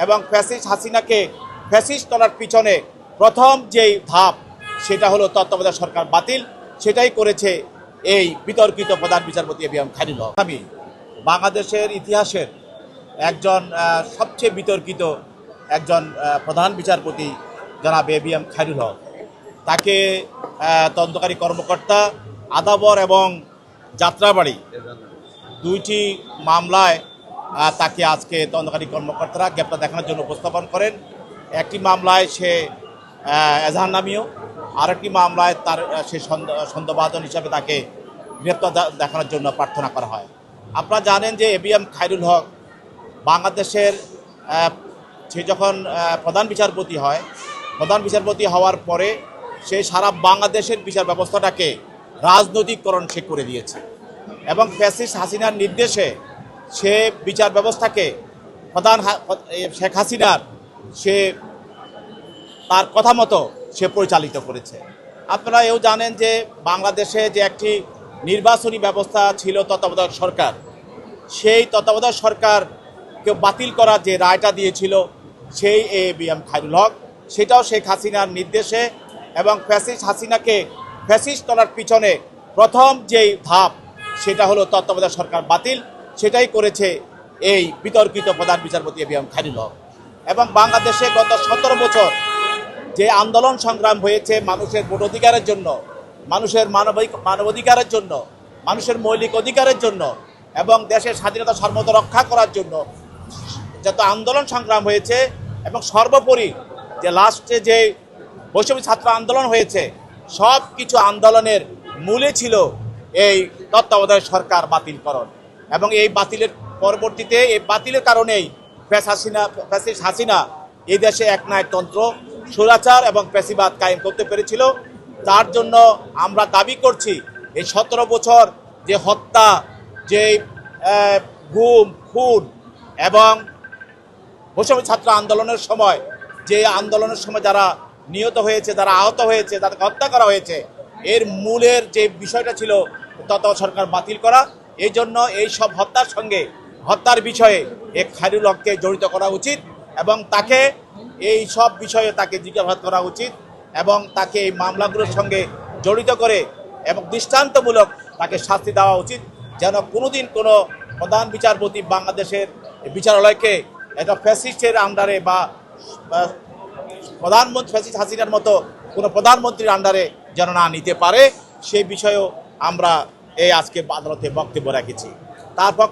এবং ফ্যাসিস্ট হাসিনাকে ফ্যাসিস্ট করার পিছনে প্রথম যেই ধাপ সেটা হলো তত্ত্বাবধায়ক সরকার বাতিল। সেটাই করেছে এই বিতর্কিত প্রধান বিচারপতি এবিএম খায়রুল হক। আমি বাংলাদেশের ইতিহাসের একজন সবচেয়ে বিতর্কিত একজন প্রধান বিচারপতি জনাব এবিএম খায়রুল হক, তাকে তদন্তকারী কর্মকর্তা আদাবর এবং যাত্রাবাড়ি দুইটি মামলায় তাকে আজকে তদন্তকারী কর্মকর্তারা গ্রেপ্তার দেখানোর জন্য উপস্থাপন করেন। একটি মামলায় সে এজাহার নামীয়, আরেকটি মামলায় তার সে সন্দেহভাজন হিসাবে তাকে গ্রেপ্তার দেখানোর জন্য প্রার্থনা করা হয়। আপনারা জানেন যে এবিএম খায়রুল হক বাংলাদেশের সে যখন প্রধান বিচারপতি হয়, প্রধান বিচারপতি হওয়ার পরে সে সারা বাংলাদেশের বিচার ব্যবস্থাটাকে রাজনৈতিককরণ সে করে দিয়েছে এবং ফ্যাসিস্ট হাসিনার নির্দেশে সে বিচার ব্যবস্থাকে প্রধান শেখ হাসিনার সে তার কথা মতো সে পরিচালিত করেছে। আপনারা এও জানেন যে বাংলাদেশে যে একটি নির্বাচনী ব্যবস্থা ছিল তত্ত্বাবধায়ক সরকার, সেই তত্ত্বাবধায়ক সরকারকে বাতিল করার যে রায়টা দিয়েছিল সেই এবিএম খায়রুল হক, সেটাও শেখ হাসিনার নির্দেশে এবং ফ্যাসিস্ট হাসিনাকে ফ্যাসিস্ট করার পিছনে প্রথম যেই ধাপ সেটা হলো তত্ত্বাবধায়ক সরকার বাতিল। সেটাই করেছে এই বিতর্কিত প্রধান বিচারপতি এবিএম খায়রুল হক। এবং বাংলাদেশে গত 17 বছর যে আন্দোলন সংগ্রাম হয়েছে মানুষের ভোট অধিকারের জন্য, মানুষের মানবাধিকারের জন্য, মানুষের মৌলিক অধিকারের জন্য এবং দেশের স্বাধীনতা সার্বভৌমত্ব রক্ষা করার জন্য যত আন্দোলন সংগ্রাম হয়েছে এবং সর্বোপরি যে লাস্টে যে বৈষম্য ছাত্র আন্দোলন হয়েছে, সব কিছু আন্দোলনের মূলে ছিল এই তত্ত্বাবধায়ক সরকার বাতিলকরণ। এবং এই বাতিলের পরবর্তীতে এই বাতিলের কারণেই ফ্যাসিস্ট হাসিনা এই দেশে একনায়কতন্ত্র, স্বৈরাচার এবং ফ্যাসিবাদ কায়েম করতে পেরেছিল। তার জন্য আমরা দাবি করছি এই 17 বছর যে হত্যা, যে গুম খুন এবং বৈষম্য ছাত্র আন্দোলনের সময় যারা নিহত হয়েছে, যারা আহত হয়েছে, তাদেরকে হত্যা করা হয়েছে, এর মূলের যে বিষয়টা ছিল তত্ত্বাবধায়ক সরকার বাতিল করা। এই জন্য এই সব হত্যার সঙ্গে হত্যার বিষয়ে এক খায়রুল হককে জড়িত করা উচিত এবং তাকে এই সব বিষয়ে তাকে জিজ্ঞাসাবাদ করা উচিত এবং তাকে এই মামলাগুলোর সঙ্গে জড়িত করে এবং দৃষ্টান্তমূলক তাকে শাস্তি দেওয়া উচিত, যেন কোনোদিন কোনো প্রধান বিচারপতি বাংলাদেশের বিচারালয়কে একটা ফ্যাসিস্টের আন্ডারে বা প্রধানমন্ত্রী ফ্যাসিস্ট হাসিনার মতো কোনো প্রধানমন্ত্রীর আন্ডারে যেন না নিতে পারে, সেই বিষয়েও আমরা এই আজকে আদালতে বক্তব্য রেখেছি। তারপর